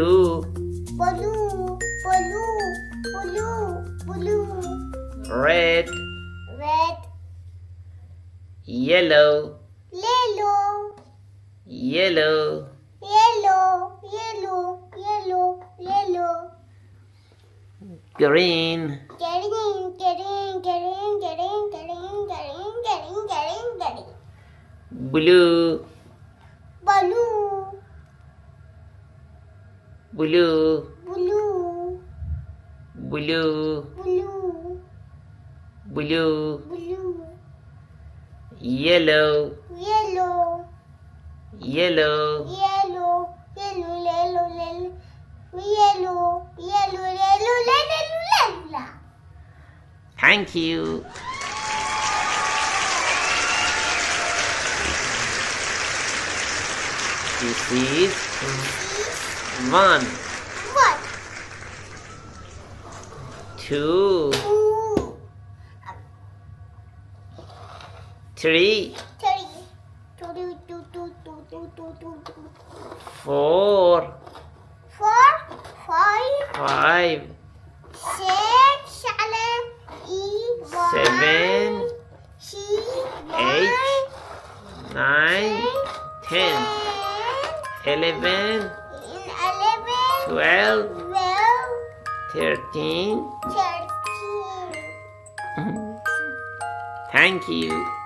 Blue. Blue, blue, blue, blue. Red. Red, Yellow. yellow, Yellow. yellow, yellow, yellow, yellow. Green. Getting, getting, getting, getting, getting, getting, getting, getting, getting. Blue. Blue, Blue. blue, Blue. blue, Blue. blue. Yellow. Yellow, Yellow. yellow, yellow, yellow, yellow. Yellow, yellow, yellow, yellow, yellow. Thank you. This is one, What? two, Two, three, three, two, two, two, two, two, two, two, two. four, 4, 5, five, 6, 7, 7, 8, 9, 10, 11, 12, 13. 13. Thank you.